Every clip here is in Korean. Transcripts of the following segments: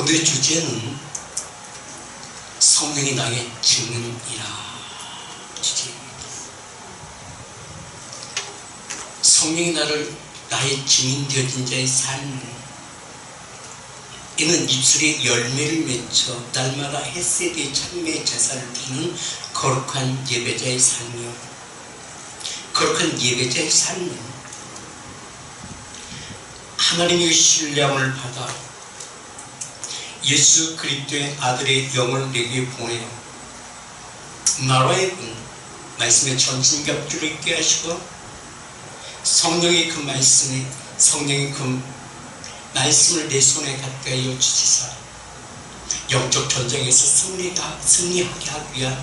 오늘의 주제는 성령이 나의 증인이라 주제입니다. 성령이 나의 증인 되어진 자의 삶, 이는 입술에 열매를 맺혀 날마다 햇새의 참매의 제사를 드리는 거룩한 예배자의 삶이요, 거룩한 예배자의 삶은 하나님의 신령을 받아 예수 그리스도의 아들의 영을 내게 보내어 나라의 말씀의 전신갑주를 있게 하시고 성령의 그 말씀을 내 손에 가까이 주시사 영적 전쟁에서 승리하게 하기 위한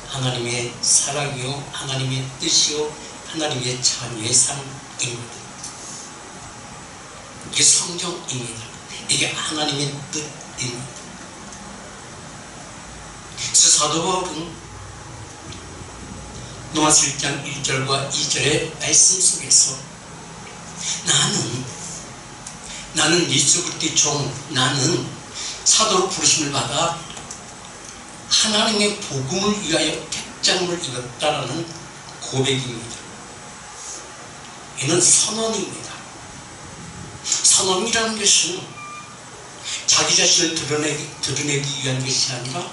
하나님의 사랑이요, 하나님의 뜻이요, 하나님의 자녀의 삶입니다. 이게 성경입니다. 이게 하나님의 뜻입니다. 그래서 사도 바울은 로마서 1장 1절과 2절의 말씀 속에서 나는 예수 그리스도의 종, 나는 사도로 부르심을 받아 하나님의 복음을 위하여 택장을 입었다라는 고백입니다. 이는 선언입니다. 선언이라는 것은 자기 자신을 드러내기 위한 것이 아니라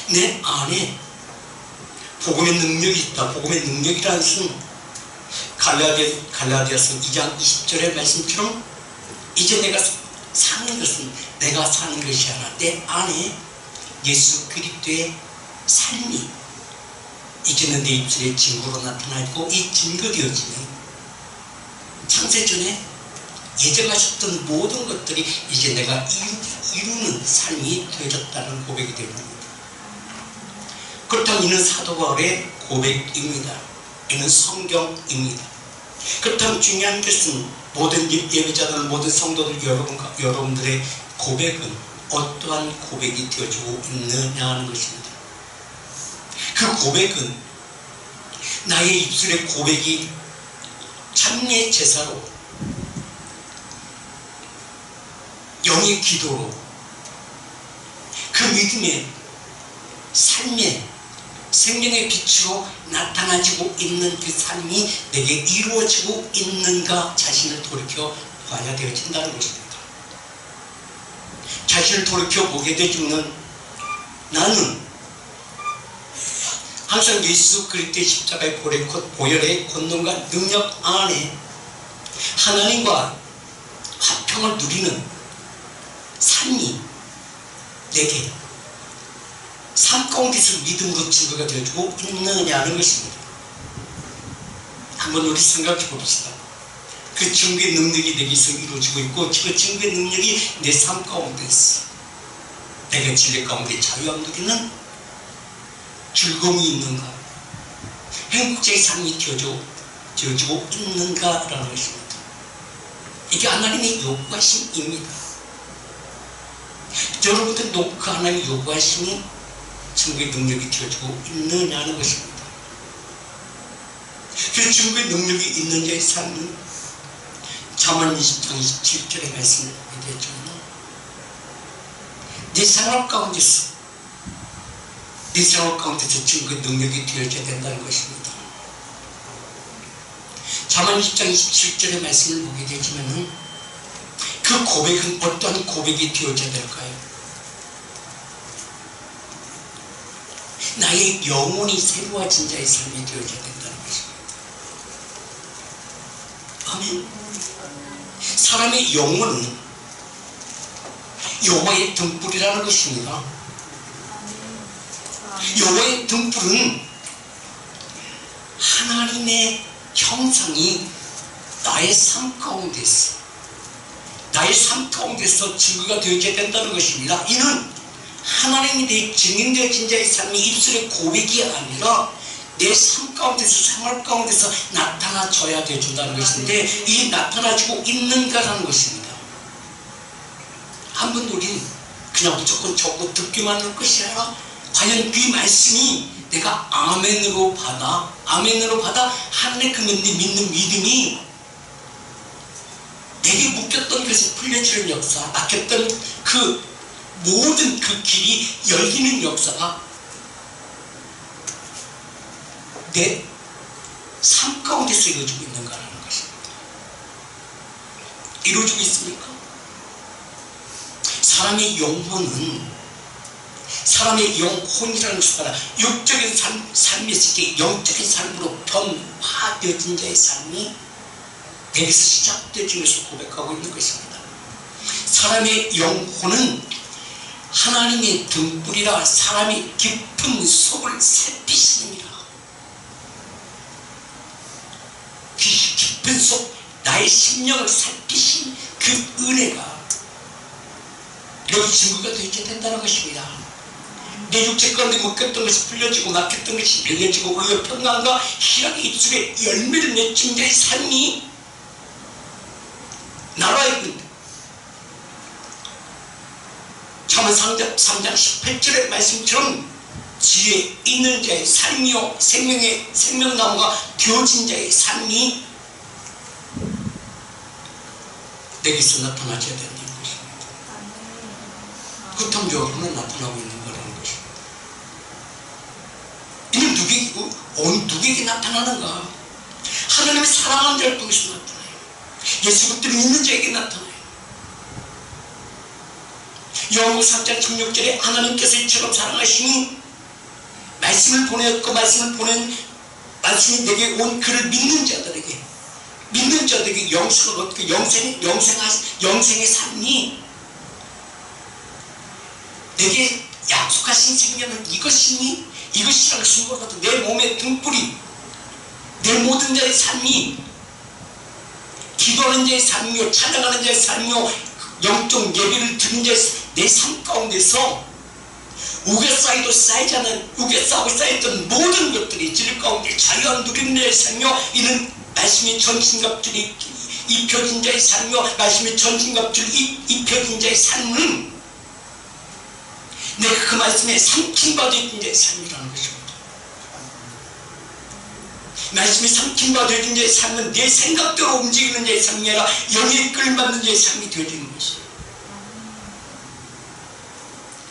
내 안에 복음의 능력이 있다. 복음의 능력이라는 것은 갈라디아서 2장 20절의 말씀처럼 이제 내가 사는 것은 내가 사는 것이 아니라 내 안에 예수 그리스도의 삶이 이제는 내 입술에 증거로 나타나 있고, 이 증거되어지는 창세전에 예정하셨던 모든 것들이 이제 내가 이루는 삶이 되어졌다는 고백이 됩니다. 그렇다면 이는 사도 바울의 고백입니다. 이는 성경입니다. 그렇다면 중요한 것은 모든 예배자들, 모든 성도들 여러분들의 고백은 어떠한 고백이 되어지고 있느냐 하는 것입니다. 그 고백은 나의 입술의 고백이 참미의 제사로, 영의 기도로, 그 믿음의 삶의 생명의 빛으로 나타나지고 있는 그 삶이 내게 이루어지고 있는가 자신을 돌이켜 봐야 되어진다는 것입니다. 자신을 돌이켜 보게 되지면 나는 항상 예수 그리스도의 십자가의 보혈의 권능과 능력 안에 하나님과 화평을 누리는 삶이 내게 삶 가운데서 믿음으로 증거가 되어주고 있느냐는 것입니다. 한번 우리 생각해 봅시다. 그 증거의 능력이 내게서 이루어지고 있고, 그 증거의 능력이 내 삶 가운데서 내가 진리 가운데 자유함 누리는 즐거움이 있는가, 행복자의 삶이 되어지고 있는가라는 것입니다. 이게 하나님의 요구하심입니다. 여러분들 그 하나님의 요구하심이 증거의 능력이 되어지고 있느냐는 것입니다. 그 증거의 능력이 있는 자의 삶은 잠언 20장 27절의 말씀을 보게 되죠. 내 생활 가운데서 증거의 능력이 되어져야 된다는 것입니다. 잠언 20장 27절의 말씀을 보게 되지만 그 고백은 어떠한 고백이 되어져야 될까요? 나의 영혼이 새로워진 자의 삶이 되어져야 된다는 것입니다. 아멘. 사람의 영혼은 여호와의 등불이라는 것입니다. 여호와의 등불은 하나님의 형상이 나의 삶 가운데서 증거가 되어져야 된다는 것입니다. 이는 하나님이 내 증인되어진 자의 삶이 입술의 고백이 아니라 내 삶 가운데서, 생활 가운데서 나타나줘야 되어준다는 것인데, 이게 나타나지고 있는가라는 것입니다. 한번 우리 그냥 무조건 적고 듣기만 할 것이 아니라 과연 그 말씀이 내가 아멘으로 받아 하나님 그 믿는 믿음이 내 내게 묶였던 것이 풀려지는 역사, 막혔던 그 모든 그 길이 열리는 역사가 내 삶 가운데서 이루어지고 있는가라는 것입니다. 이루어지고 있습니까? 사람의 영혼이라는 것보다 육적인 삶에서 영적인 삶으로 변화되어진 자의 삶이 내게서 시작되어진 것을 고백하고 있는 것입니다. 사람의 영혼은 하나님의 등불이라 사람이 깊은 속을 살피시느니라. 깊은 속 나의 심령을 살피신 그 은혜가 여기 증거가 되어야 된다는 것입니다. 내 육체 가운데 묶였던 것이 풀려지고 막혔던 것이 열려지고 의의 평강과 희락의 입술에 열매를 맺힌 자의 삶이 나라의 군대 잠언 3장 18절의 말씀처럼 지혜 있는 자의 삶이요 생명의 생명나무가 되어진 자의 삶이 내게서 나타나줘야 된다는 것입니다. 그통적으로는 나타나고 있는 거라는 것입니다. 이는 누구에게 나타나는가? 하나님의 사랑하는 자를 통해서 나타나요. 예수 그리스도를 믿는 자에게 나타나요. 요한복음 3장 16절에 하나님께서 이처럼 사랑하시니 말씀을 보내었고 말씀이 내게 온 그를 믿는 자들에게 영생을 얻고 영생의 삶이 내게 약속하신 생명은 이것이라고 증거하거든. 내 몸의 등불이 내 모든 자의 삶이 기도하는 자의 삶이요 찬양하는 자의 삶이요 영적 예배를 드리는 자의 내 삶 가운데서 우겨 쌓였던 모든 것들이 질 가운데 자유한 누리는 자의 삶이요 이는 말씀의 전신갑줄이 입혀진 자의 삶이요 말씀의 전신갑줄이 입혀진 자의 삶은 내가 그 말씀에 삼킴받아 있는 자의 삶이라는 것입니다. 말씀에 삼킴받아 있는 자의 삶은 내 생각대로 움직이는 자의 삶이 아니라 영에 이끌받는 자의 삶이 되어지는 것입니다.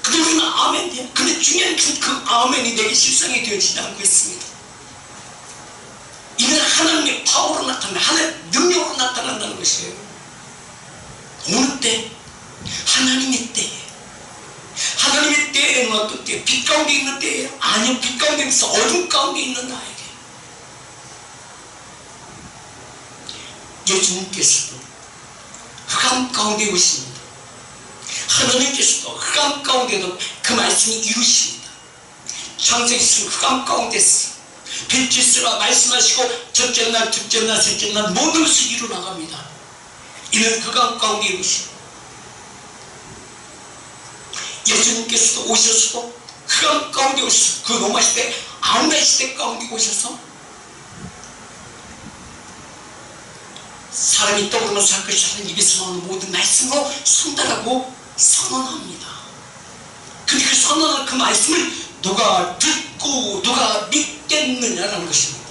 근데 우리는 아멘이에요. 근데 중요한 그 아멘이 내게 실상이 되어지지 않고 있습니다. 이는 하나님의 파워로 나타난다. 하나님의 능력으로 나타난다는 것이에요. 어느 때? 하나님의 때예요. 하나님의 때에는 어떤 때예요? 빛 가운데 있는 때예요? 아니요. 빛 가운데 있어 어둠 가운데 있는 나에게. 예수님께서도 흑암 가운데 오십니다. 하나님께서도 흑암 가운데도 그 말씀이 이루십니다. 창세기에서 흑암 가운데서 빛이 있으라 말씀하시고 첫째 날, 둘째 날, 셋째 날 모든 것을 이루어나갑니다. 이는 흑암 가운데 이루십니다. 예수님께서도 오셔서도 흑암 가운데 오셔서 그 로마 시대 아무나 시대 가운데 오셔서 사람이 떠오르면 살 것이 하는 입에서 나오는 모든 말씀으로 선달하고 선언합니다. 근데 그 선언한 그 말씀을 누가 듣고 누가 믿겠느냐라는 것입니다.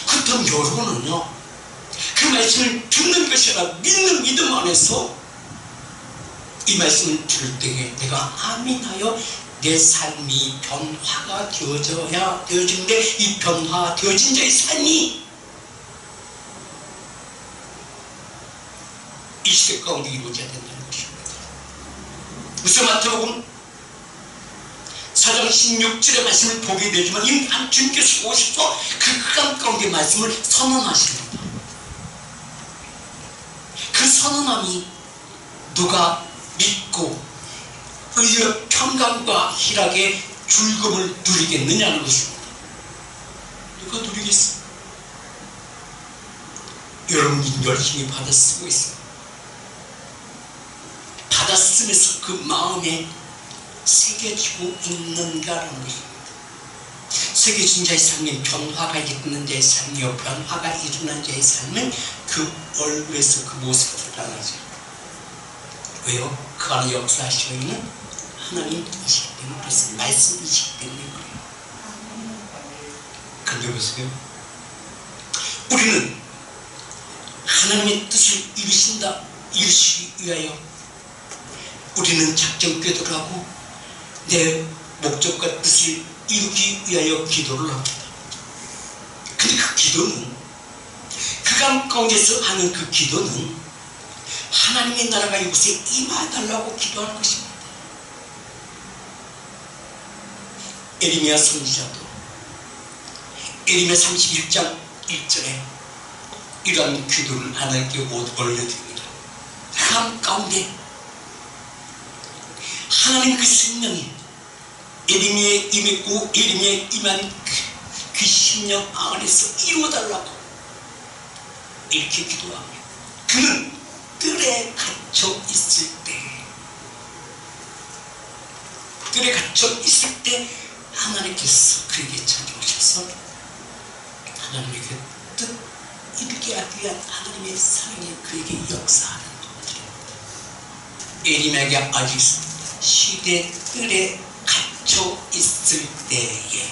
그렇다면 여러분은요 그 말씀을 듣는 것이 아니라 믿는 믿음 안에서 이 말씀을 들을 때에 내가 아멘하여 내 삶이 변화가 되어지는데 이 변화되어진 자의 삶이 이 시대 가운데 이루어져야 된다는 것입니다. 우선 마태복음 4장 16절의 말씀을 보게 되지만 이 주님께서 오셔서 그 흑암 가운데 말씀을 선언하십니다. 그 선언함이 누가 믿고 의의 평강과 희락의 즐거움을 누리겠느냐는 것입니다. 누가 누리겠습니까? 여러분이 열심히 받아 쓰고 있습니다. 받아 쓰면서 그 마음에 새겨지고 있는가라는 것입니다. 새겨진 자의 삶은 변화가 있는 자의 삶이요 변화가 일어난 자의 삶은 그 얼굴에서 그 모습이 드러나죠. 왜요? 그 안에 역사하시고 있는 하나님이시기 때문에 그렇습니다. 말씀이시기 때문에 그래요. 근데 보세요. 우리는 하나님의 뜻을 이루시기 위하여 우리는 작정 궤도하고 내 목적과 뜻을 이루기 위하여 기도를 합니다. 근데 그 기도는 흑암 가운데서 하는 그 기도는 하나님의 나라가 이곳에 임하달라고 기도하는 것입니다. 에레미야 선지자도 에레미야 31장 1절에 이러한 기도를 하나님께 올려드립니다. 흑암 가운데 하나님 그 생명이 에레미야에 임했고 에레미야에 임한 그 심령 안에서 이루어달라고 이렇게 기도합니다. 그는 뜰에 갇혀 있을 때 하나님께서 그에게 찾아오셔서 하나님의 그 뜻 이루게 하기 위한 하나님의 사랑이 그에게 역사하는 것입니다. 에레미야에게 아직 시대 뜰에 갇혀 있을 때에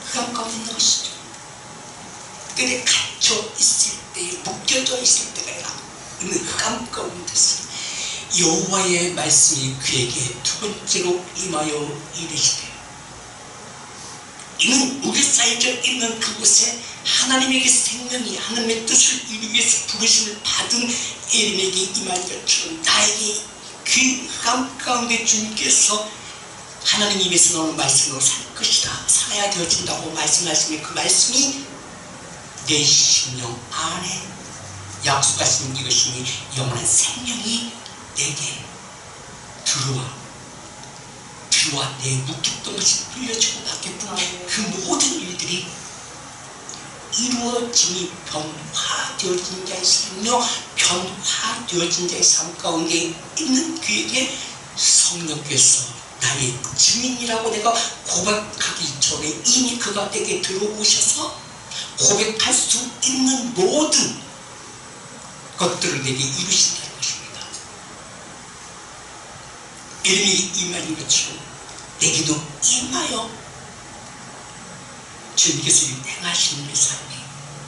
흑암 가운데 있는 것이죠. 뜰에 갇혀 있을 때에 묶여져 있을 때가 있는 흑암 가운데서 여호와의 말씀이 그에게 두 번째로 임하여 이르시되 이는 우리 쌓여져 있는 그곳에 하나님에게 생명이 하나님의 뜻을 이루기 위해서 부르심을 받은 에레미야에게 임한 것처럼 나에게 그 흑암 가운데 주님께서 하나님 입에서 나오는 말씀으로 살 것이다, 살아야 되어진다고 말씀하시면 그 말씀이 내 심령 안에 약속하신 이것이니 영원한 생명이 내게 들어와 내 묵혔던 것이 풀려지고 받겠구나. 그 모든 일들이 이루어짐이 변화되어진 자의 삶이며 변화되어진 자의 삶 가운데 있는 그에게 성령께서 나의 증인이라고 내가 고백하기 전에 이미 그가 내게 들어오셔서 고백할 수 있는 모든 것들을 내게 이루신다는 것입니다. 에레미야에 임하는 것처럼 내게도 임하여 주님께서 행하시는 그 삶이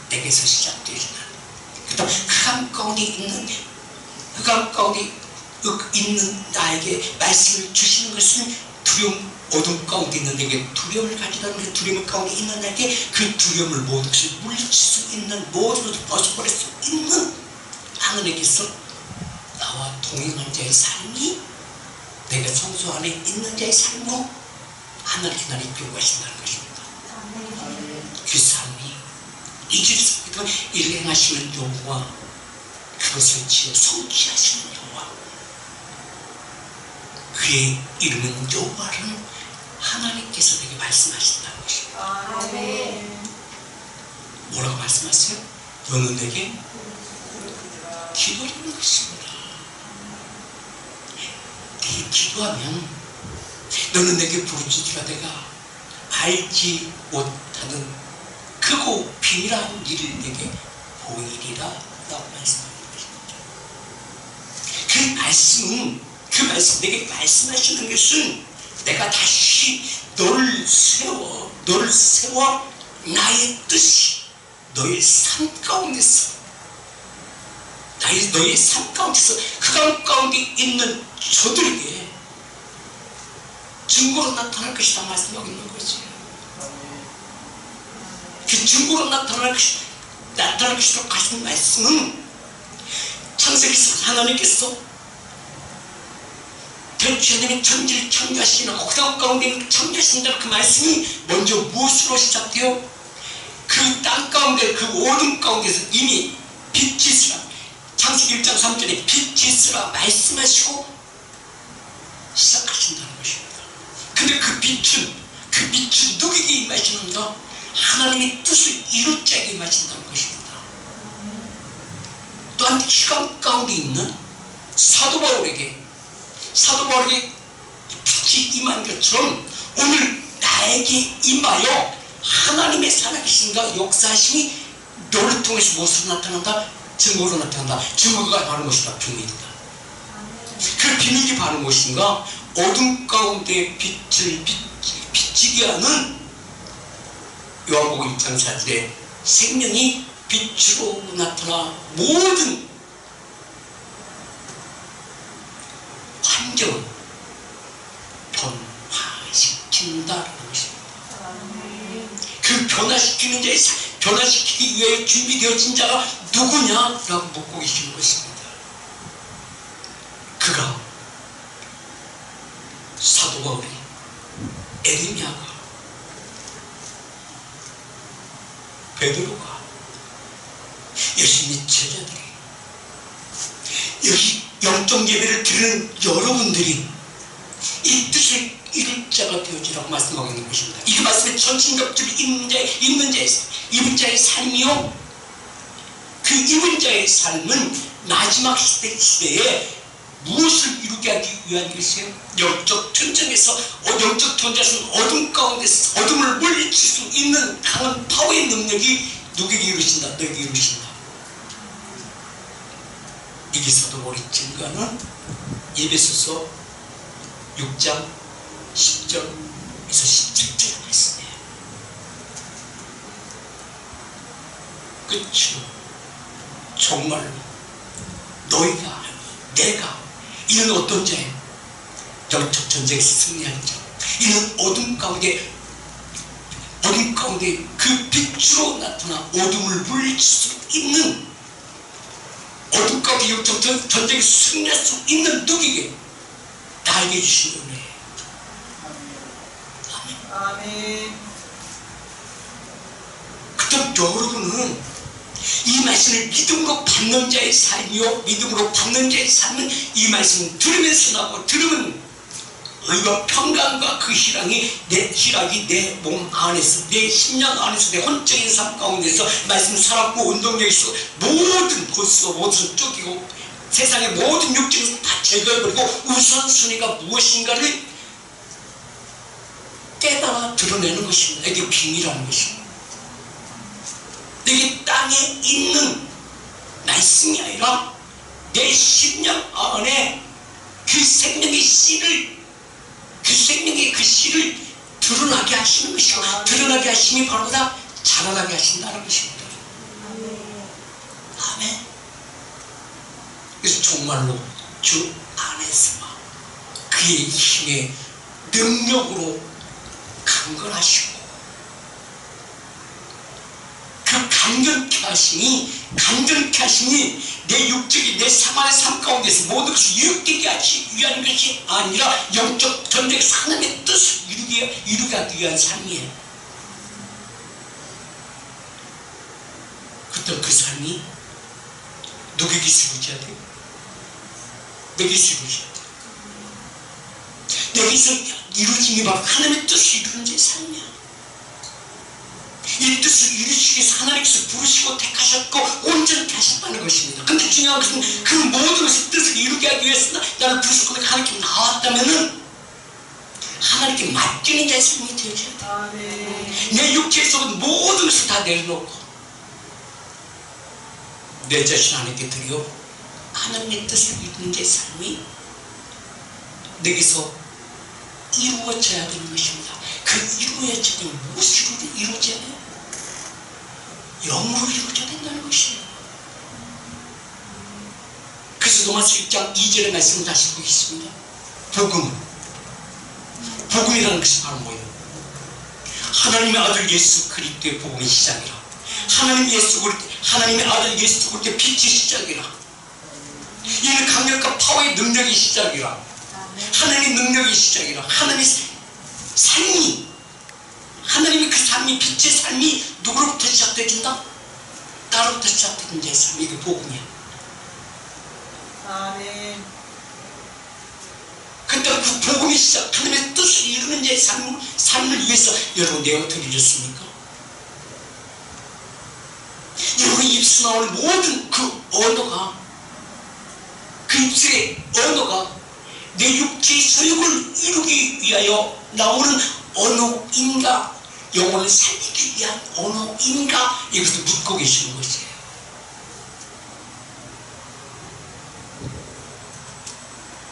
내게서 시작되지만 그다음 흑암 가운데 있는 나에게 말씀을 주시는 것은 두려움, 어둠 가운데 있는 내게 두려움을 가지다는 그 두려움 가운데 있는 나에게 그 두려움을 모든 것을 물리칠 수 있는 모든 것을 벗어버릴 수 있는 하나님께서 나와 동행한 자의 삶이 내가 성소 안에 있는 자의 삶으로 하나님께 나를 이끌어가신다는 것입니다. 그 삶이 이제부터 이를 행하시는 여호와 그것을 지어 성취하시는 여호와 그의 이름은 여호와라는 하나님께서 내게 말씀하신다는 것입니다. 뭐라고 말씀하세요? 너는 내게 기도하는 것입니다. 네게 기도하면 너는 내게 부르짖으라 내가 알지 못하는 크고 비밀한 일을 내게 보이리라 라고 말씀하는 것입니다. 그 말씀 내게 말씀하시는 것은 내가 다시 너를 세워 나의 뜻이 너의 삶 가운데서 너의 삶 가운데서 흑암 가운데 있는 저들에게 증거로 나타날 것이다 말씀하고 있는 거지. 그 증거로 나타날 것이라고 하시는 말씀은 창세기에서 하나님께서 하나님의 천지를 창조하시는 흑암 가운데 있는 창조하신다는 그 말씀이 먼저 무엇으로 시작되어 그 땅 가운데 그 어둠 가운데서 이미 빛이 있으라 창세기 1장 3절에 빛이 있으라 말씀하시고 시작하신다는 것입니다. 근데 그 빛은 누구에게 임하시는가? 하나님의 뜻을 이룰 자에게 임하신다는 것입니다. 또한 흑암 가운데 있는 사도 바울에게 빛이 임한 것처럼 오늘 나에게 임하여 하나님의 살아계신가 역사하심이 너를 통해서 무엇으로 나타난다? 증거로 나타난다. 증거가 바로 무엇이다? 비밀이다. 그 비밀이 바로 무엇인가? 어둠 가운데 빛을 비치게 하는 요한복음 1장 4절에 생명이 빛으로 나타나 모든 환경을 변화시킨다는 것입니다. 그 변화시키는 자의 변화시키기 위해 준비되어진 자가 누구냐라고 묻고 계시는 것입니다. 그가 사도 바울이, 에레미야가, 베드로가, 예수님의 제자들이, 여기 영적 예배를 드리는 여러분들이 이 뜻을 이룰 자가 되어지라고 말씀하고 있는 것입니다. 이 말씀의 전신격주를 입은 자의 삶이요, 그 입은 자의 삶은 마지막 시대에 무엇을 이루게 하기 위한 것이에요? 영적 전쟁에서, 영적 전쟁에서 어둠 가운데서 어둠을 물리칠 수 있는 강한 파워의 능력이 누구에게 이루신다? 너에게 이루신다. 이게 사도 바울이 증거하는 에베소서 6장 10절에서 17절의 말씀이에요. 그렇죠. 정말로 너희가, 내가, 이는 어떤 자예요? 영적 전쟁에서 승리하는 자. 이는 어둠 가운데 그 빛으로 나타나 어둠을 물리칠 수 있는, 어둠 가운데 영적 전쟁에서 승리할 수 있는 누구에게? 나에게 주신 은혜예요. 아멘. 그럼 여러분은 이 말씀을 믿음으로 받는 자의 삶이요, 믿음으로 받는 자의 삶은 이 말씀을 들으면서 나고, 들으면 의와 평강과 그 희락이 내 몸 안에서, 내 심령 안에서, 내 혼적인 삶 가운데서 말씀 살았고, 운동력이 있어 모든 보스와 모든 쫓기고 세상의 모든 육체를 다 제거해버리고 우선순위가 무엇인가를 깨달아 드러내는 것입니다. 이게 비밀이라는 것입니다. 이게 땅에 있는 말씀이 아니라 내 심령 안에 그 생명의 씨를, 그 생명의 그 씨를 드러나게 하시는 것이고, 드러나게 하심이 바로 다 자라나게 하신다는 것입니다. 아멘. 그래서 정말로 주 안에서만 그의 힘의 능력으로 강건하시고, 그 간격케 하심이 내 육적인 내 생활의 삶 가운데서 모든 것을 이루게 하기 위한 것이 아니라 영적 전쟁에서 하나님의 뜻을 이루게 하기 위한 삶이에요. 그때 그 삶이 누구에게 이루어져야 돼요? 내게서 이루어져야 돼요. 내게서 이루어짐이 바로 하나님의 뜻을 이루는 자의 삶이야. 이 뜻을 이루시기 위해서 하나님께서 부르시고 택하셨고 온전케 하셨다는 것입니다. 근데 중요한 것은 그 모든 것을 뜻을 이루게 하기 위해서 나를 부르셨고 하나님께 나왔다면은 하나님께 맡기는 자의 삶이 되어져야 돼. 내 육체에서 모든 것을 다 내려놓고 내 자신 하나님께 드려 하나님의 뜻을 이루는 자의 삶이 내게서 이루어져야 되는 것입니다. 그 이루어지면 무엇으로 이루어져야 돼요? 영으로 이루어져야 된다는 것이에요. 그래서 로마서 1장 2절의 말씀을 다시 보겠습니다. 복음이라는 것이 바로 뭐예요? 하나님의 아들 예수 그리스도의 복음의 시작이라. 하나님의 아들 예수 그리스도의 빛의 시작이라. 이는 강력한 파워의 능력의 시작이라. 하나님의 능력의 시작이라. 하나님의 그 삶이, 빛의 삶이 누구로부터 시작되어진다? 나로부터 시작되는 자의 삶이, 이게 복음이야. 아멘. 그때 그 복음이 시작, 하나님의 뜻을 이루는 자의 삶을 위해서 여러분 내가 어떻게 이뤘습니까? 여러분의 입술에 나오는 모든 그 언어가, 그 입술의 언어가 내 육체의 소욕을 이루기 위하여 나오는 언어인가, 영혼을 살리기 위한 언어인가, 이것을 묻고 계시는 것이에요.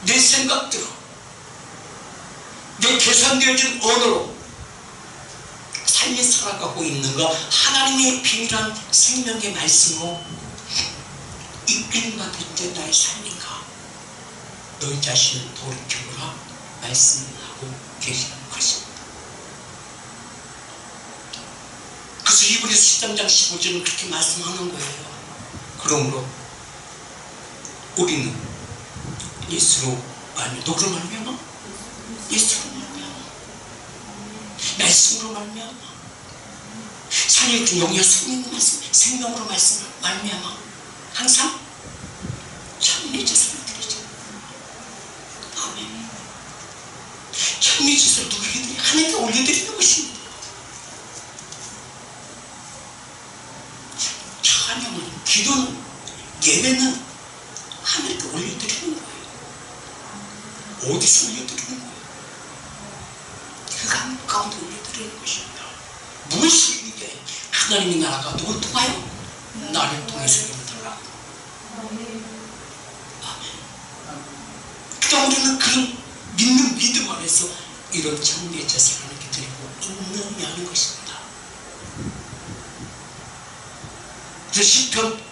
내 생각대로, 내 계산되어진 언어로 삶이 살아가고 있는가? 하나님의 비밀한 생명의 말씀으로 이끌림받을 때 나의 삶인가? 너희 자신을 돌이켜보라 말씀하고 계시는 것입니다. 그래서 히브리서 13장 15절은 그렇게 말씀하는 거예요. 그러므로 우리는 예수로 누구로 말미암아? 예수로 말미암아, 말씀으로 말미암아, 살려준 영이와 성령의 말씀, 생명으로 말씀을 말미암아 항상 찬미의 제사를 드리죠. 아멘. 찬미의 제사를 누구에게 드리? 하나님께 올려드리는 것입니다. 찬양은, 기도는, 예배는 하나님께 올려드리는 거예요. 어디서 올려드리는 거예요? 그 가운데 올려드리는 것입니다. 무엇이 이게 하나님의 나라가 누굴 통하여? 나를 통해서 이루어져라. 아멘. 그러니까 우리는 그런 믿는 믿음 안에서 이런 찬미의 제사를 하나님께 드리고 있느냐 하는 것입니다. 그래서 시편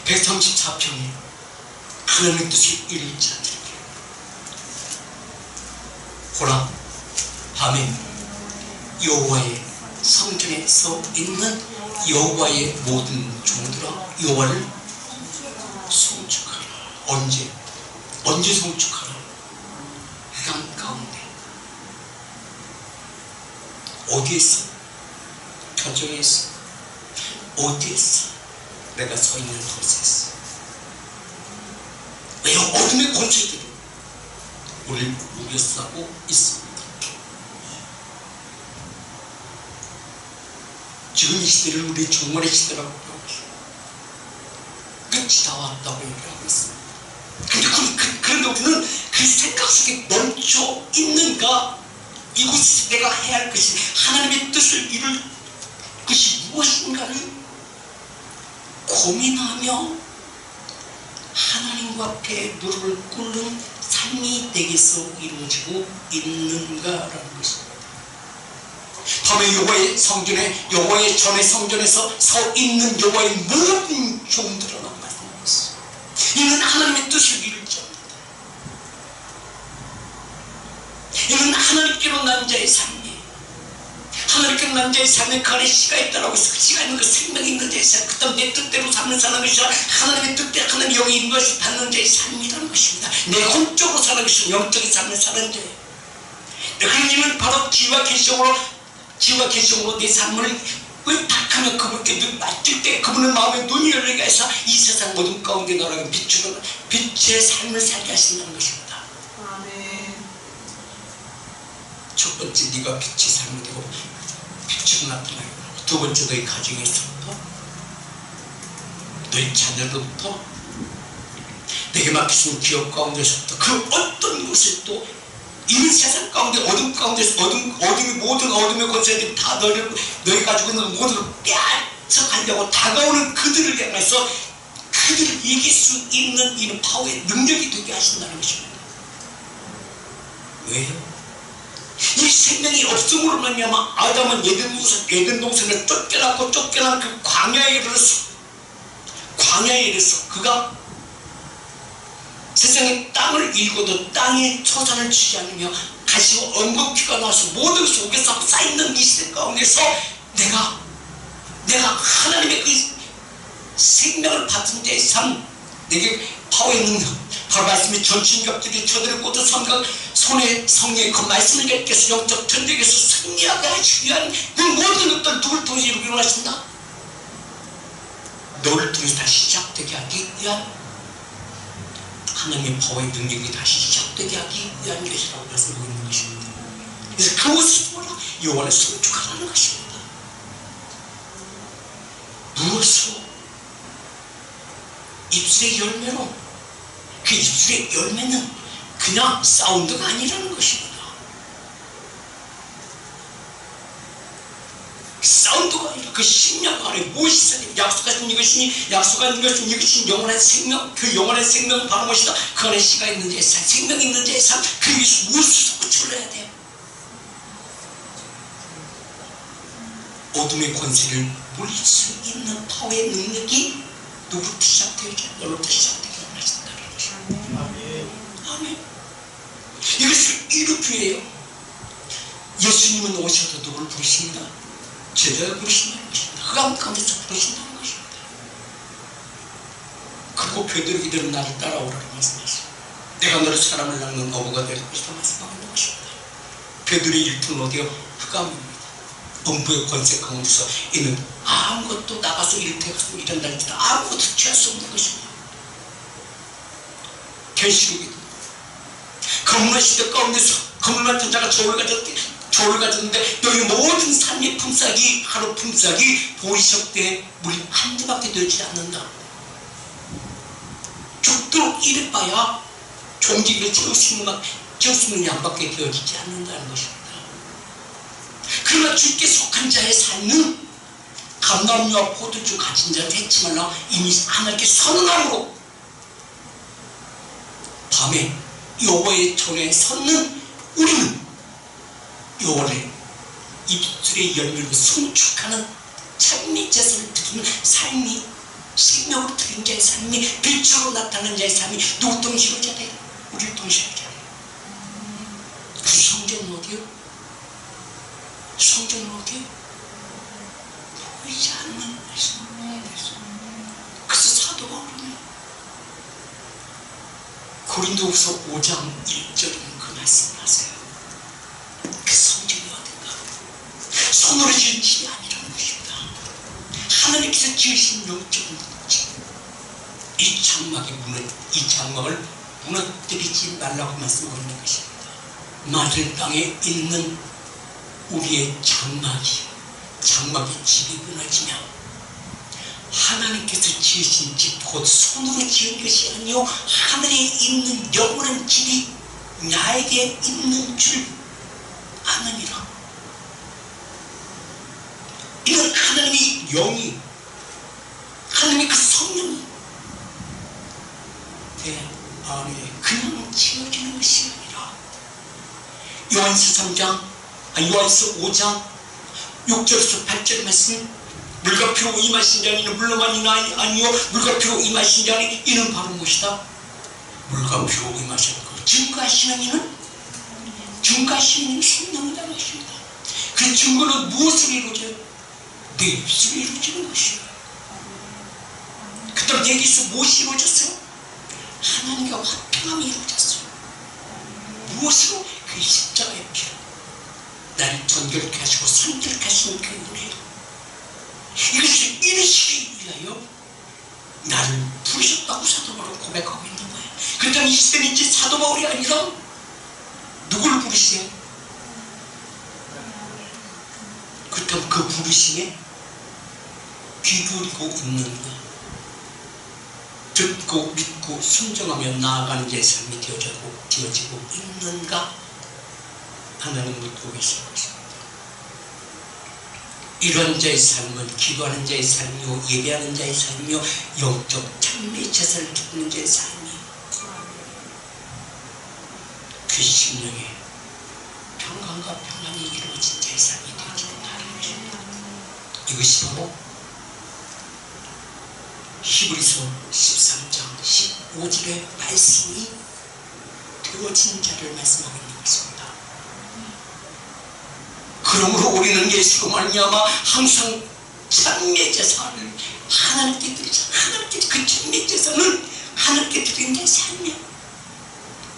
134편이 하나님의 뜻을 이룰 자들에게 보라, 밤에 여호와의 성전에 서 있는 여호와의 모든 종들아 여호와를 송축하라. 언제 송축하라? 땅 가운데. 어디에서? 가정에서. 어디에서? 내가 서 있는 곳에서. 왜요? 어둠의 권세들이 우리를 우겨싸고 있습니다. 지금 이 시대를 우리 종말의 시대라고 하고 끝이 다 왔다고 얘기하고 있습니다. 그런데 우리는 그 생각 속에 멈춰 있는가? 이곳에서 내가 해야 할 것이 하나님의 뜻을 이룰 것이 무엇인가를 고민하며 하나님과 앞에 무릎을 꿇는 삶이 내게서 이루어지고 있는가라는 것입니다. 밤에 여호와의 성전에, 여호와의 전의 성전에서 서 있는 여호와의 모든 종들은 말씀하고 있어요. 이는 하나님의 뜻을 이룰 자입니다. 이는 하나님께로 난 자의 삶이에요. 하나님께로 난 자의 삶에 그 안에 씨가 있다라고 해서 그 씨가 있는 그 생명이 있는 자의 삶, 그 다음 내 뜻대로 삶을 사는 것이 아니라 하나님의 뜻대로 하나님의 영이 있는 것을 받는 자의 삶이라는 것입니다. 내 혼적으로 사는 것이 영적인 삶을 사는 자예요. 그런 이유는 바로 지와 계시록으로 내 삶을 의탁하며 그분께 눈 맞출 때 그분의 마음에 눈이 열리게 해서 이 세상 모든 가운데 나라가 비추는 빛의 삶을 살게 하신다는 것입니다. 아멘. 첫 번째, 네가 빛의 삶이 되고 빛으로 나타나고, 두 번째, 너희 가정에서부터, 너희 자녀로부터, 내게 맡기신 기업 가운데서부터, 그 어떤 곳에 또 이 세상 가운데 어둠 가운데서 어둠이 모든 어둠의 권세들이 다 너희 가지고 있는 모든 걸 빼앗아가려고 다가오는 그들을 향해서 그들을 이길 수 있는 이런 파워의 능력이 되게 하신다는 것입니다. 왜요? 이 생명이 없음으로 말미암아 아담은 에덴 동산을 쫓겨난 그 광야에 이르러서 그가 세상의 땅을 일궈도 땅에 초산을 치지 않으며 가시고 엉겅퀴가 나와서 모든 속에서 쌓이는 이 시대 가운데서 내가 하나님의 그 생명을 받은 자의 삶, 내게 파워의 능력, 바로 말씀이 전신격들이 저들의 모든 성각 손에 성령의 그 말씀을 맺게서 영적 전쟁에서 승리하게 하시기 위한 그 모든 것들 누구를 통해서 이루기로 하신다? 너를 통해서 다시 시작되게 하기 위한 하나님의 파워의 능력이 다시 시작되게 하기 위한 것이라고 말씀하고 있는 것입니다. 그래서 그것을 뭐라? 여호와를 송축하라는 것입니다. 무엇으로? 입술의 열매로. 그 입술의 열매는 그냥 사운드가 아니라는 것입니다. 사운드가 아니라 그 심령 안에 무엇이 있어요? 약속하신 이것이니 이것이 영원한 생명, 그 영원한 생명은 바로 무엇이다? 그 안에 씨가 있는 자의 삶, 생명이 있는 자의 삶, 그 위에서 무엇을 자꾸 출러야 돼요? 어둠의 권세를 물릴 수 있는 파워의 능력이 누구부터 시작되죠? 너로부터 시작되기를 하신다는 것입니다. 아멘. 이것을 이루표예요. 예수님은 오셔도 누구를 부르십니다? 제자를 부르신다는 것입니다. 흑암 가운데서 부르신다는 것입니다. 그리고 베드로 이들은 나를 따라오라고 말씀하시죠. 내가 너를 사람을 낳는 어부가 될 것이다 말씀하는 것입니다. 베드로의 일터는 어디요? 흑암입니다. 음부의 권세 가운데서 이는 아무것도 나가서 일터에 가서 일한다 할지라도 아무것도 취할 수 없는 것입니다. 계시록입니다. 거룩한 시대 가운데서 거룩한 자가 저울을 가졌는데 여기 모든 삶의 품삯이 하루 품삯이 보이석 때 물이 한 주밖에 되지 않는다. 죽도록 일해봐야 종지기를 채울 수 있는 양밖에 되어지지 않는다는 것입니다. 그러나 주께 속한 자의 삶은 감람유와 포도주 가진 자를 해치 말라 이미 하나님께 선언함으로 밤에 여호와의 전에 섰는 우리는 여호와를 입술의 열매로 송축하는 찬미 제사를 드리는 삶이 생명으로 드린 자의 삶이 빛으로 나타나는 자의 삶이 누구 동시로 자돼요? 우리를 동시로 자돼요. 그 성전은 어디요? 성전은 어디요? 보이지 않는 것입니다. 그래서 사도 바울은 고린도후서 5장 1절은 그 말씀을 하세요. 그 성전이 어딘가? 손으로 지은 집이 아니라는 것입니다. 하나님께서 지으신 영적인 집. 이 장막을 무너뜨리지 말라고 말씀하는 것입니다. 마들 땅에 있는 우리의 장막이 집이 무너지며 하나님께서 지으신 집, 곧 손으로 지은 것이 아니요 하늘에 있는 영원한 집이 나에게 있는 줄 아느니라. 이건 하나님의 영이, 하나님의 그 성령이 내 안에 그냥 지어지는 것이 아니라 요한서 5장 6절에서 8절 말씀, 물과 피로 임하신 자는 물로만이 아니요 물과 피로 임하신 자는 이는 바로 무엇이다? 물과 피로 임하신 그 증거하시는 이는 성령이라는 것입니다. 그 증거는 무엇을 이루어져요? 내 입술이 이루어지는 것이에요. 그 다음 여기서 무엇이 이루어졌어요? 하나님과 화평함이 이루어졌어요. 무엇으로? 그 십자가의 피로 나를 정결케 하시고 성결케 하시는 그 은혜로 이것을 이루시기 위하여 나를 부르셨다고 사도 바울은 고백하고 있는 거예요. 그렇다면 이 시대는 이제 사도 바울이 아니라 누구를 부르시세요? 그렇다면 그 부르심에 귀 기울이고 있는가? 듣고 믿고 순종하며 나아가는 자의 삶이 되어지고 있는가? 하나님 묻고 계신 것입니다. 이런 자의 삶은 기도하는 자의 삶이요 예배하는 자의 삶이요 영적 찬미 제사를 드리는 자의 삶이 그 심령에 평강과 평안이 이루어진 자의 삶이 되어지는 하는 것입니다. 이것이 바로 히브리서 13장 15절의 말씀이 되어진 자를 말씀하고 있는 것입니다. 그러므로 우리는 예수로 말미암아 항상 찬미의 제사를 하나님께 드리자. 하나님께 그 찬미의 제사는 하나님께 드리는 게 삶이야.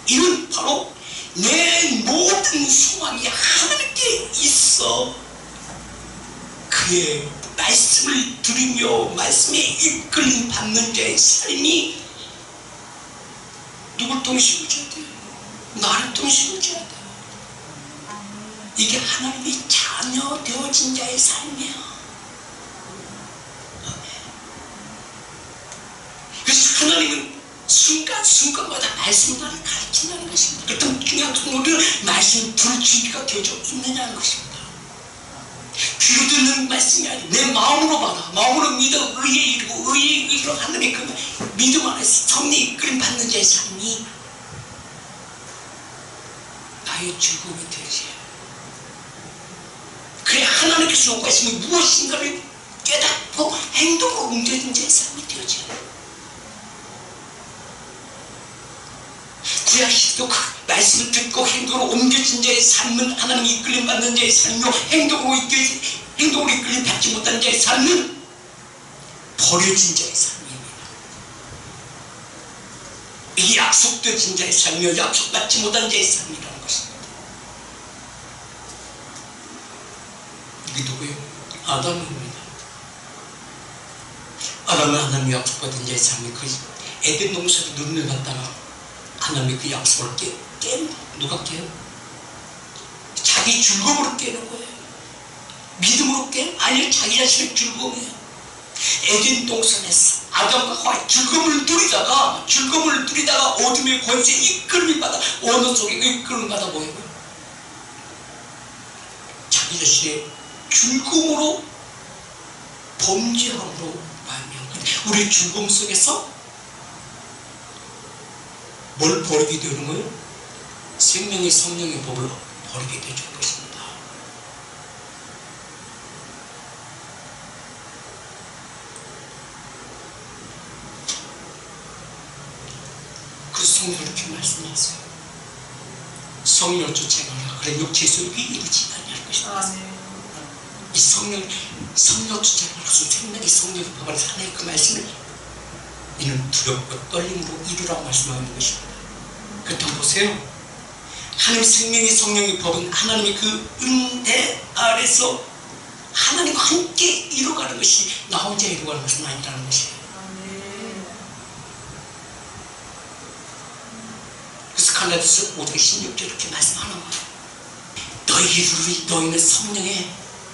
이는 바로 내 모든 소망이 하나님께 있어 그의 말씀을 들으며 말씀에 이끌림 받는 자의 삶이 누굴 통해서 이루어져야 돼요? 나를 통해서 이루어져야 돼요. 이게 하나님의 자녀 되어진 자의 삶이야. 그래서 하나님은 순간순간마다 말씀을 나를 가르친다는 것입니다. 어떤 중요한 성도들은 말씀을 들을 준비가 되어져 있느냐는 것입니다. 귀로 듣는 말씀이 아니라 내 마음으로 받아, 마음으로 믿어 의에 이르고 의에 이르고 하나님의 그 믿음 안에서 성령의 이끌림 받는 자의 삶이 나의 즐거움이 되지. 그래야 하나님께서 요구하시면 무엇인가를 깨닫고 행동으로 옮겨진 자의 삶이 되어져요. 구약시대도 그 말씀을 듣고 행동으로 옮겨진 자의 삶은 하나님이 이끌림 받는 자의 삶이요, 행동으로 이끌림 받지 못한 자의 삶은 버려진 자의 삶입니다. 이게 약속되어진 자의 삶이요, 약속받지 못한 자의 삶이라는 것입니다. 이게 누구예요? 아담입니다. 아담은 하나님이 약속받은 자의 삶이 그 에덴 동산의 눈을 받다가 하나님이 그 약속을 누가 깨요? 자기 즐거움으로 깨는 거예요. 믿음으로 깨요? 아니요, 자기 자신의 즐거움이에요. 에덴 동산에서 아담과 하와의 즐거움을 누리다가 어둠의 권세에 이끌음을 받아, 언어 속에 이끌음을 받아 뭐예요? 자기 자신의 즐거움으로 범죄함으로 말미암아 우리의 즐거움 속에서 뭘 버리게 되는 거예요? 생명의 성령의 법을 버리게 되는 것입니다. 그 성령을 이렇게 말씀하세요. 성령을 쫓아가라. 그래 육체의 소욕이 이루지 아니할 것이다. 이 성령 쫓아가라. 생명의 성령의 법을 하나의 그 말씀을 이는 두렵고 떨림으로 이루라고 말씀하는 것입니다. 그렇다고 보세요. 하나님 생명의 성령의 법은 하나님의 그 은혜 아래서 하나님과 함께 이루어가는 것이 나 혼자 이루어가는 것은 아니라는 것이에요. 그래서 갈라디아서 5장 16절 이렇게 말씀하는 거예요. 너희는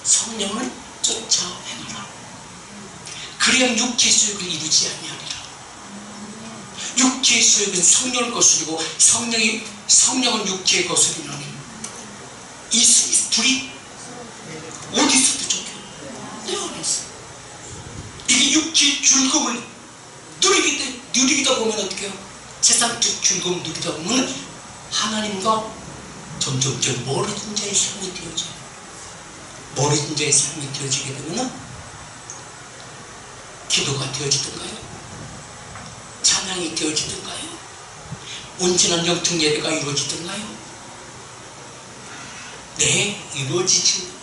성령을 쫓아 행하라. 그래야 육체의 소욕을 이루지 아니하리라. 육체의 소욕은 성령을 거스리고 성령은 육체의 거스리노니 이 둘이 어디서 부족해요? 내 안에서. 이게 육체의 즐거움을 누리다 보면 어떻게 해요? 세상 즐거움 누리다 보면 하나님과 점점 멀어진 자의 삶이 되어져요. 멀어진 자의 삶이 되어지게 되면 기도가 되어지던가요? 찬양이 되어지던가요? 온전한 영적 예배가 이루어지던가요? 네, 이루어지죠.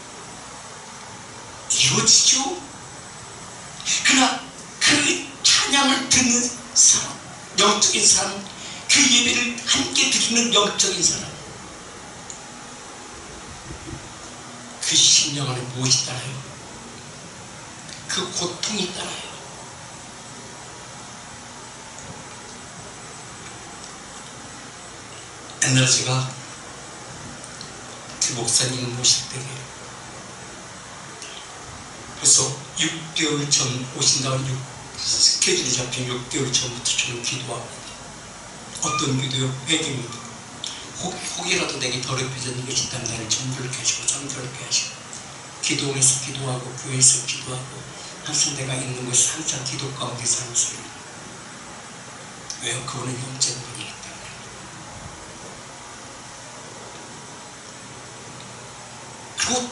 그러나 그 찬양을 듣는 사람, 영적인 사람, 그 예배를 함께 드리는 영적인 사람, 그 심령 안에 무엇이 따라요? 그 고통이 따라요. 옛날에 제가 그 목사님을 모실 때 벌써 6개월 전 오신다고 스케줄이 잡힌 6개월 전부터 저는 기도합니다. 어떤 기도요? 회개입니다. 혹이라도 내게 더럽혀진 것이 있다면 나를 정결케 하시고 정결케 하시고 기도원에서 기도하고 교회에서 기도하고 항상 내가 있는 곳이 항상 기도 가운데 사는 소리입니다. 왜요? 그분은 영적인 분이기 때문에. 그리고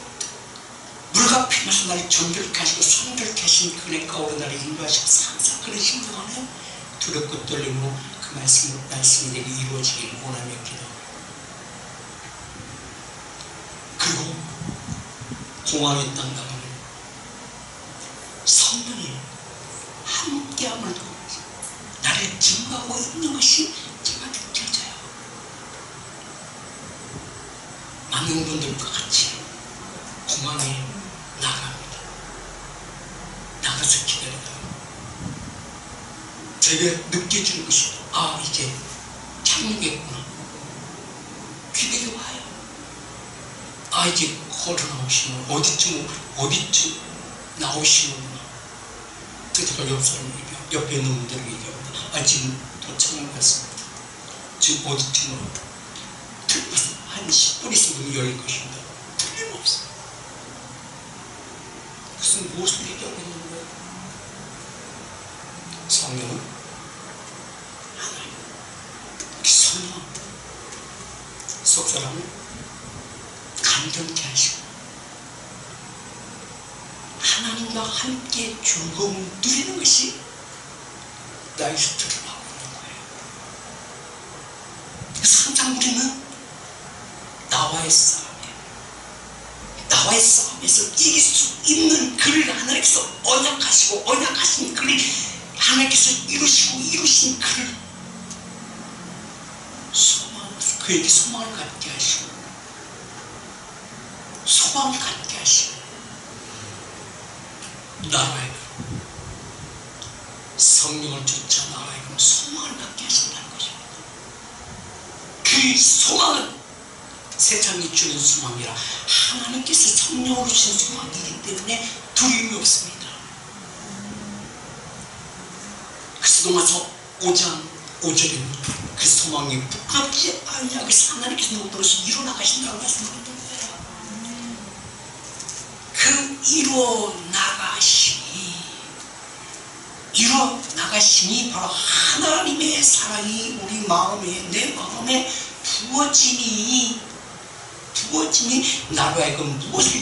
물가피면서 나를 정결케 하시고 성결케 하신 그네 가운데 나를 인도하셔서 항상 그런 심령 안에 두렵고 떨림으로 그 말씀이 내게 이루어지길 원하며 기도합니다. 그리고 공황의 땅 가면 성령이 함께함을 나를 증거하고 있는 것이 제가 느껴져요. 많은 분들과 같이 공항에 나갑니다. 나가서 기다리다가 제가 느껴지는 것이 이제 참는겠구나. 기대가 와요. 이제 걸어 나오시면 어디쯤 나오시는구나. 제가 옆에 있는 분들에게 얘기합니다. 지금 도착한 것 같습니다. 지금 어디쯤으로 한 10분 있으면 문이 열릴 것입니다. 틀림없어요. 그것은 무엇을 얘기하고 있는 거예요? 성령은 하나님. 성령 속 사람을 감정케 하시고 그리스도와 함께 즐거움 누리는 것이 나에게서 드러나고 있는 거예요. 그래서 항상 우리는 나와의 싸움에서 이길 수 있는 그를 하나님께서 언약하시고 언약하신 그를 하나님께서 이루신 그를 그에게 소망을 갖게 하시고 소망을 갖게 하시고 나라의 성령을 쫓아 나라의 소망을 갖게 하신다는 것입니다. 그 소망은 세상이 주는 소망이라 하나님께서 성령으로 주신 소망이기 때문에 두려움이 없습니다. 그래서 5장 5절에 그 소망이 부끄럽지 않냐. 그래서 하나님께서 너희로서 이루어나가신다고 말씀하는 거예요. 그 이루어나가심이 바로 하나님의 사랑이 우리 마음에 내 마음에 부어짐이 나로 하여금 무엇을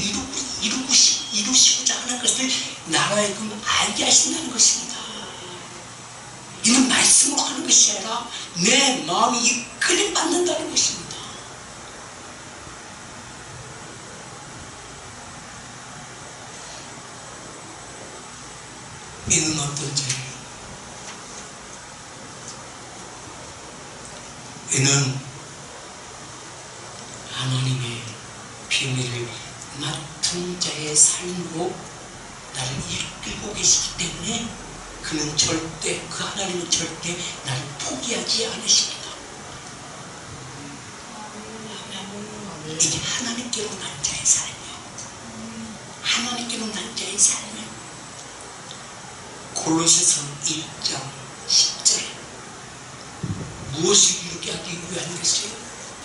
이루시고자 하는 것을 나로 하여금 알게 하신다는 것입니다. 이는 말씀으로 하는 것이 아니라 내 마음이 이끌림 받는다는 것입니다. 이는 어떤 죄예요? 이는 하나님의 비밀을 맡은 자의 삶으로 나를 이끌고 계시기 때문에 그는 절대, 그 하나님은 절대 나를 포기하지 않으십니다. 이게 하나님께로 난 자의 삶이에요. 하나님께로 난 자의 삶이에요. 골로새서 1장 10절 무엇을 이루게 하기 위한 것이에요?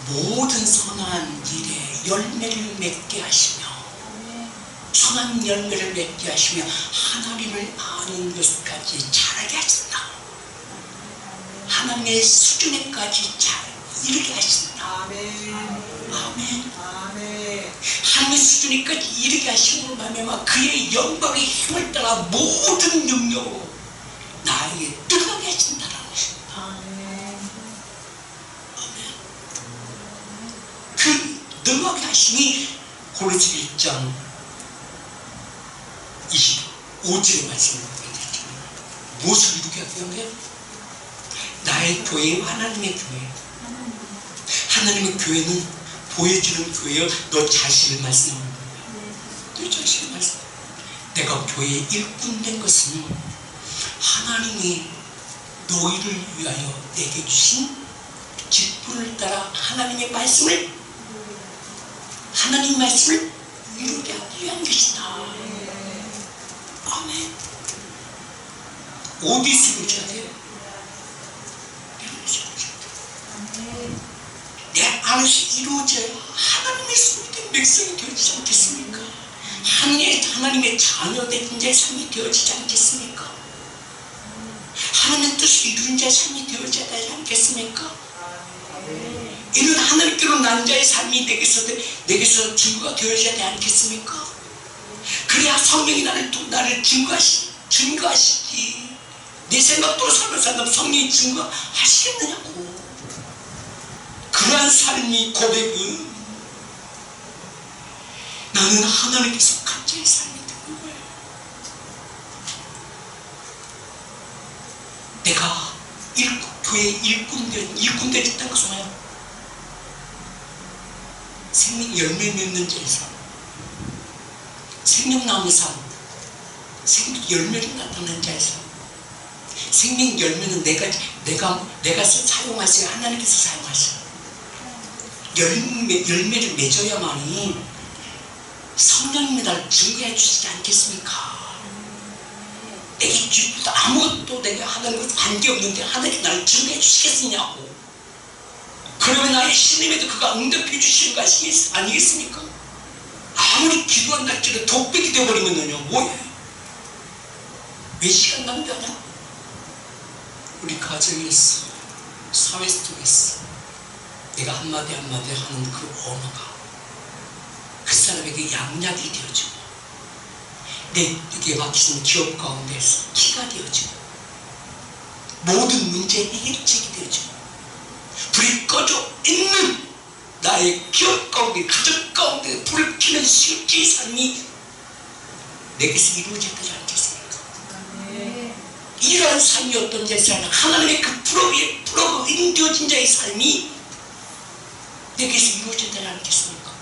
모든 선한 일에 열매를 맺게 하시며 선한 열매를 맺게 하시며 하나님을 아는 것까지 자라게 하신다. 하나님의 수준에까지 이르게 하신다. 아멘. 하나님의 수준에까지 이르게 하심으로 말미암아 그의 영광의 힘을 따라 모든 능력으로 나에게 들어가게 하신다는 것입니다. 아멘. 그 능하게 하심이 골로새 1장 25절의 말씀을 보여드렸죠. 무엇을 이루게 하기 위해? 나의 교회, 하나님의 교회. 하나님의 교회는 보여주는 교회여. 너 자신을 말씀하는 거예요. 너 자신을 말씀. 내가 교회에 일꾼 된 것은 하나님이 너희를 위하여 내게 주신 직분을 따라 하나님의 말씀을 이루게 하기 위한 것이다. 아멘. 어디서 이루어져야 돼요? 내 안에서 이루어져야 하나님의 소유된 백성이 되어지지 않겠습니까? 하나님의 자녀된 자의 삶이 되어지지 않겠습니까? 하나님의 뜻을 이루는 자의 삶이 되어져야 되지 않겠습니까? 이는 하나님께로 난 자의 삶이 내게서 증거가 되어져야 되지 않겠습니까? 그래야 성령이 나를 증거하시지. 내 생각대로 살면서 산다면 성령이 증거하시겠느냐고. 그러한 삶이 고백은 나는 하나님께 속한 자의 삶이 되는 거예요. 내가 교회에 일꾼 되었다는 것은 뭐예요? 생명 열매 맺는 자의 삶, 생명나무 삶, 생명 열매를 나타내는 자의 삶. 생명 열매는 내가 사용하세요. 하나님께서 사용하세요. 열매를 맺어야만이 성령님이 나를 증거해 주시지 않겠습니까? 내게 아무것도 내가 하나님과 관계없는데 하나님이 나를 증거해 주시겠느냐고. 그러면 나의 신임에도 그가 응답해 주시는 것이 아니겠습니까? 아무리 기도한다 할지라도 독백이 되어버리면요 뭐예요? 왜 시간 낭비하냐? 우리 가정에서 사회 속에서 내가 한마디 한마디 하는 그 언어가 그 사람에게 양약이 되어지고 내게 맡기신 기업 가운데서 키가 되어지고 모든 문제 해결책이 되어지고 불이 꺼져 있는 나의 기업 가운데 가족 가운데 불을 켜는 실제의 삶이 내게서 이루어져야 되지 않겠습니까? 이러한 삶이 어떤지 하나님의 그 프로그램 인도해진 자의 삶이 내게서 이루어져야 되지 않겠습니까?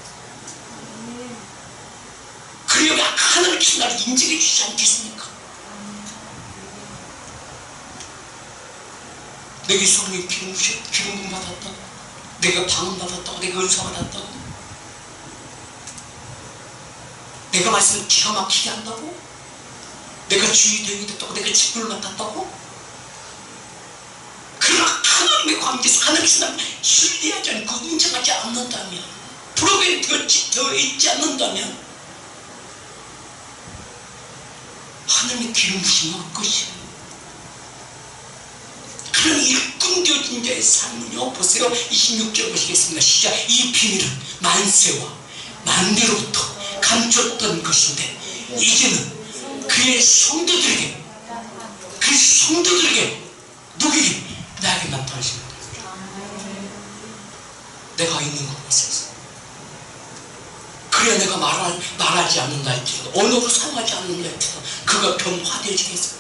그리고 하나님께서 나를 인정해 주시지 않겠습니까? 내게 성령의 기름 받았다고, 내가 방언 받았다고, 내가 은사 받았다고, 내가 말씀을 기가 막히게 한다고, 내가 주의되게 됐다고, 내가 직분을 맡았다고. 그러나 하나님의 관계에서 하나님께서 나를 신뢰하지 않고 인정하지 않는다면, 프로그램 되어 있지 않는다면 하나님의 기름 부심이 없을 것이에요. 그런 일꾼 되어진 자의 삶은요, 보세요. 26절 보시겠습니다. 시작. 이 비밀은 만세와 만대로부터 감췄던 것인데 이제는 그의 성도들에게, 그 성도들에게, 누구에게? 나에게 나타나십니다. 내가 있는 곳에서. 그래야 내가 말하지 않는다 할지라도, 언어로 사용하지 않는다 할지라도 그가 변화되어지지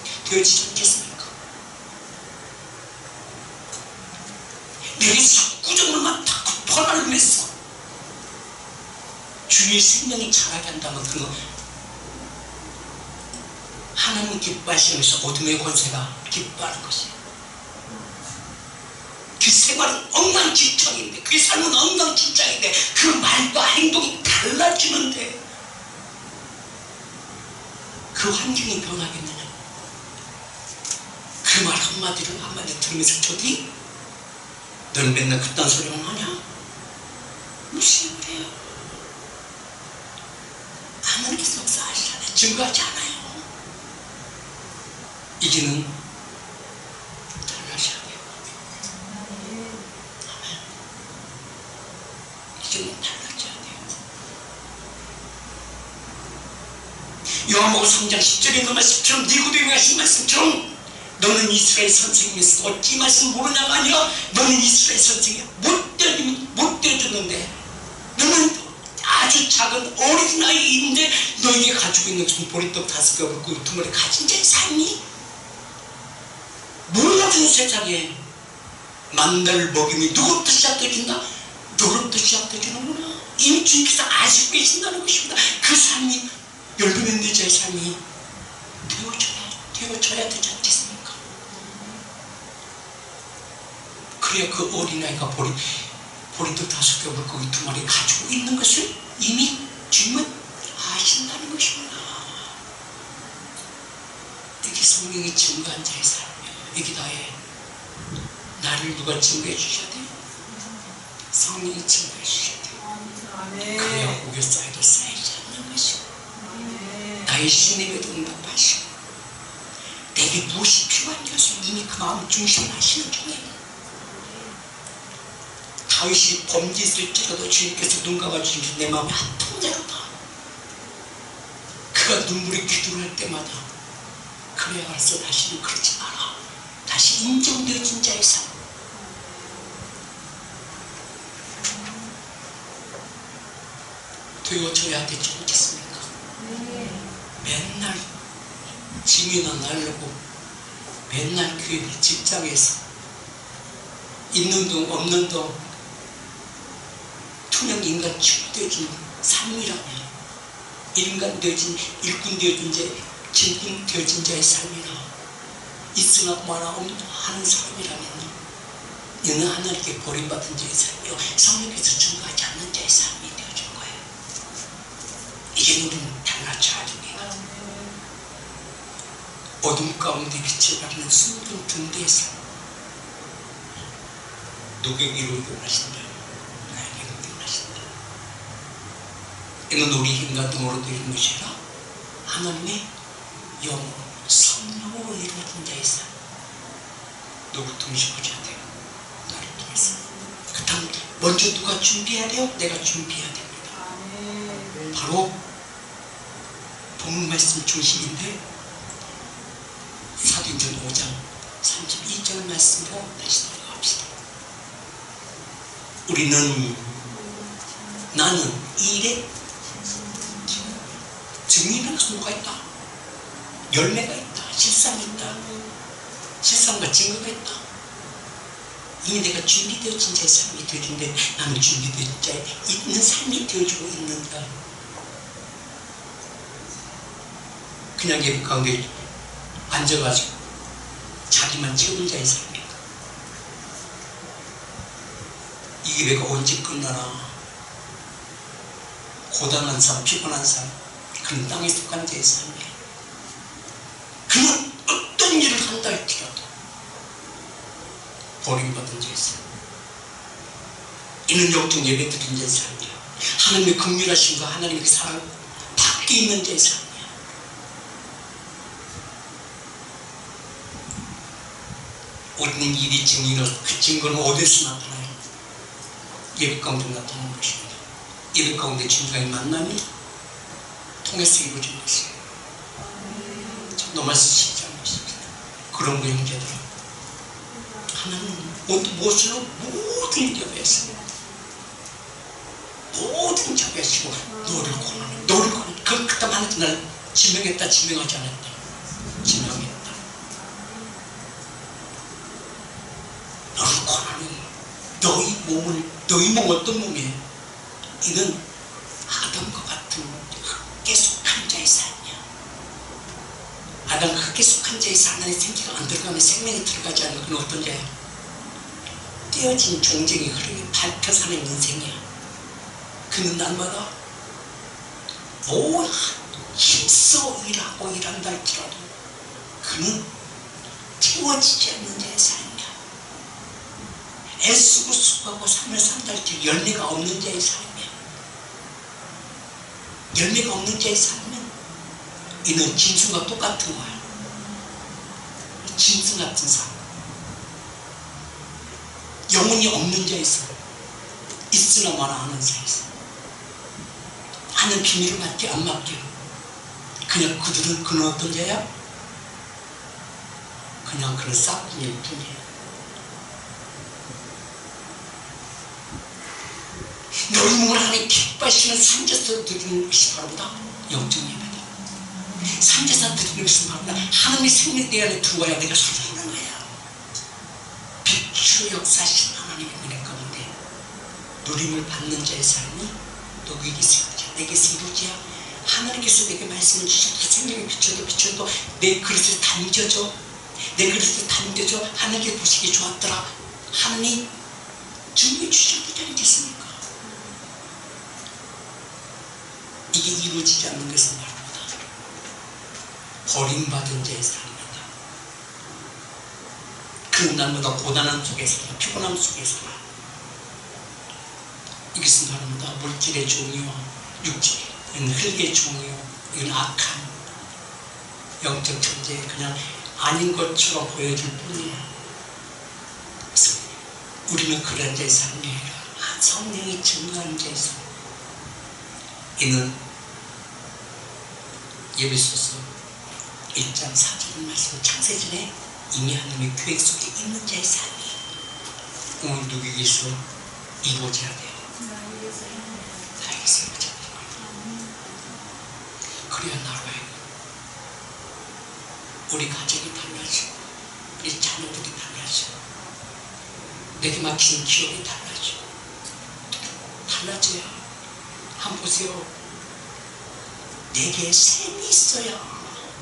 않겠습니까? 내게 적구적으로만 자꾸 퍼날면서 주의 생명이 자라게 한다면 그거 하나님 기뻐하시면서 어둠의 권세가 기뻐하는 것이에요. 그 생활은 엉망진창인데, 그 삶은 엉망진창인데 그 말과 행동이 달라지는데 그 환경이 변하겠느냐? 그 말 한마디 들으면서 저기 너는 맨날 그딴 소리만 하냐? 무시해 그래요. 하나님께서 역사하시잖아요. 증거하지 않아요. 이제는 달라져야 돼요. 아멘. 이제는 달라져야 돼요. 요한복음 3장 10절에 그 말씀처럼 니고데모가 하신 말씀처럼 너는 이스라엘 선생님에서 어찌 말씀 모르냐가 아니라 너는 이스라엘 선생이야. 못 되어줬는데 너는 아주 작은 어린아이인데 너에게 가지고 있는 보리떡 5개 먹고 2마리 가진 자의 삶이 모든 세상에 만날 먹임이 누구부터 시작되어진다? 너로부터 시작되어지는구나. 이미 주님께서 아시고 계신다는 것입니다. 그 삶이 열두 맺는 자의 삶이 되어져야 되지 않겠습니까? 그래야 그 어린아이가 보리떡 5개 물고기 2마리 가지고 있는 것을 이미 주님은 아신다는 것입니다. 이게 성령이 증거한 자의 삶이에요. 이게 나를 누가 증거해 주셔야 돼요? 성령이 증거해 주셔야 돼요. 그래야 우겨 쌓여도 쌓이지 않는 것이고 나의 신임에도 응답하시고 내게 무엇이 필요한 것을 이미 그 마음 중심을 하시는 중이에요. 다윗이 범죄했을지라도 주님께서 눈 감아주시면서 내 마음이 아픈 대로다. 그가 눈물이 기도를 할 때마다 그래 알았어, 다시는 그러지 마라. 다시 인정되어진 자의 삶. 되어져야 되지 않겠습니까? 맨날 짐이나 날르고 맨날 교회 직장에서 있는 동 없는 동 투명 인간 취급되어진 삶이라면 인간 되어진 일꾼 되어진 자, 진군 되어진 자의 삶이라 있으나 마나 하는 사람이라면 이는 하나님께 버림받은 자의 삶이요 성령께서 증거하지 않는 자의 삶이 되어질 거예요. 이제 우리는 달라져야 됩니다. 어둠 가운데 빛을 발하는 숨은 등대의 삶. 누구에게 이루어지고 하신다. 이는 우리 힘과 등으로 되는 것이 아니라 하나님의 영으로 성령으로 이루어진 자의 삶. 누구 동시보셔야 돼요. 나를 통해서. 그 다음 먼저 누가 준비해야 돼요? 내가 준비해야 됩니다. 바로 본문 말씀 중심인데 사도행전 5장 32절 말씀으로 다시 돌아갑시다. 나는 이 일에 증인은 뭐가 있다, 열매가 있다, 실상이 있다, 실상과 증거가 있다. 이미 내가 준비되어진 자의 삶이 되어준데 나는 준비된 자의 있는 삶이 되어주고 있는가. 그냥 예배 가운데 앉아가지고 자기만 찍은 자의 삶이다. 이 예배가 언제 끝나나. 고단한 삶, 피곤한 삶, 그는 땅에 속한 자의 삶이야. 그는 어떤 일을 한다 할지라도 버림받은 자의 삶. 이는 역동 예배 드린 자의 삶이야. 하나님의 긍휼하심과 하나님의 사랑 밖에 있는 자의 삶이야. 어떤 일이 증인으로 그 증거는 어디서 나타나요? 예배 가운데 나타나는 것입니다. 예배 가운데 주님과의 만남이 통해서 이루어진 것이에요. 너무 쉽지 않은 것입니다. 그런 거 형제들, 하나님 무엇으로 모든 자비하시고 모든 자비하시고 너를 권하는 그다음 하나님 날 지명했다, 지명하지 않았다, 지명했다. 너를 권하는 너희 몸 어떤 몸이에요? 이는 아담과 같은 흙에 속한 자의 삶이야. 아담 흙에 속한 자의 삶 안에 생기가 안 들어가면 생명이 들어가지 않는 그는 어떤 자야? 떼어진 종쟁이 흐르게 밟혀 사는 인생이야. 그는 날마다 힘써 일하고 일한다 할지라도 그는 채워지지 않는 자의 삶이야. 애쓰고 수고하고 삶을 산다 할지라도 열매가 없는 자의 삶이야. 열매가 없는 자의 삶은 이는 짐승과 똑같은 거야. 짐승 같은 삶. 영혼이 없는 자의 삶. 있으나 마나 하는 자의 삶. 하는 비밀을 맡게 안 맡겨. 그냥 그는 어떤 자야? 그냥 그런 싹군일 뿐이야. 너희 몸을 하나님 기뻐하시는 산제사 드리는 것이 바로다 영적 예배다. 산제사 드리는 것이 바로다 하나님의 생명 내 안에 들어와야 내가 살아나는 거야. 빛으로 역사하시는 하나님의 은혜 가운데 누림을 받는 자의 삶이 너에게서 이루어져, 내게서 이루어져야 하나님께서 내게 말씀을 주셔도 생명의 비춰도 내 그릇에 담겨져, 내 그릇에 담겨져 하나님께 보시기에 좋았더라. 하나님 준비해 주셨지 않겠습니까? 이게 이루어지지 않는 것은 말입니다. 버림받은 자의 삶이다. 그는 날마다 고단함 속에서나 피곤함 속에서나 이것은 말입니다. 물질의 종이요, 육체는 흙의 종이요, 이건 악한 영적 존재, 그냥 아닌 것처럼 보여줄 뿐이야. 그래서 우리는 그런 자의 삶이 아니라 성령이 증거하는 자의 삶. 이는 예배소서 1장 4절 말씀 창세전에 이미 하나님의 계획 속에 있는 자의 삶이 오늘 누구에게서 이루어져야 돼요. 나에게서 이루어져야 돼요. 그래야 나라가 우리 가족이 달라지고 우리 자녀들이 달라지고 내게 맡긴 기업이 달라지고 달라져야. 한번 보세요. 내게 샘이 있어야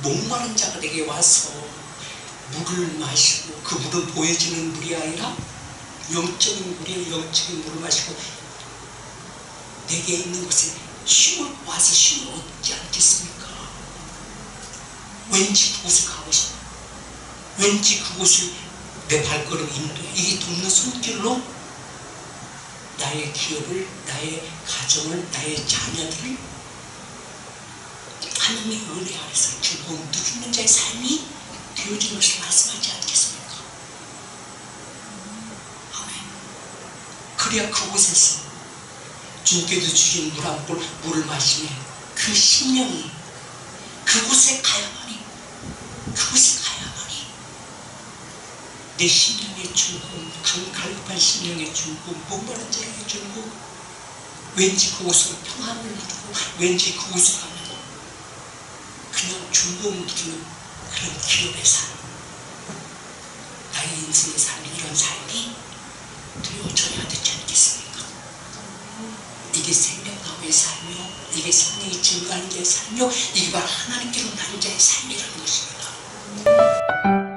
목마른 자가 내게 와서 물을 마시고 그 물은 보여지는 물이 아니라 영적인 물이에요. 영적인 물을 마시고 내게 있는 곳에 쉼을 와서 쉼을 얻지 않겠습니까? 왠지 그곳에 가고 싶어. 왠지 그곳을 내 발걸음 인도해. 이게 돕는 손길로 나의 기업을, 나의 가정을, 나의 자녀들을 하나님의 은혜 아래서 즐거움 누리는 자의 삶이 되어진 것을 말씀하지 않겠습니까? 아멘. 그래야 그곳에서 주님께서 주신 물 한 볼, 물을 마시면 그 심령이, 그곳에 가야만이 내 심령의 즐거움, 갈급한 심령의 즐거움, 목마른 자의 즐거움, 왠지 그곳은 평안을 누리고 왠지 그곳에 가면 그냥 즐거움 누리는 그런 기업의 삶, 나의 인생의 삶이 이런 삶이 되어져야 되지 않겠습니까? 이게 생명나무의 삶이요, 이게 생명이 증가하는 자의 삶이요, 이게 바로 하나님께로 나는 자의 삶이라는 것입니다.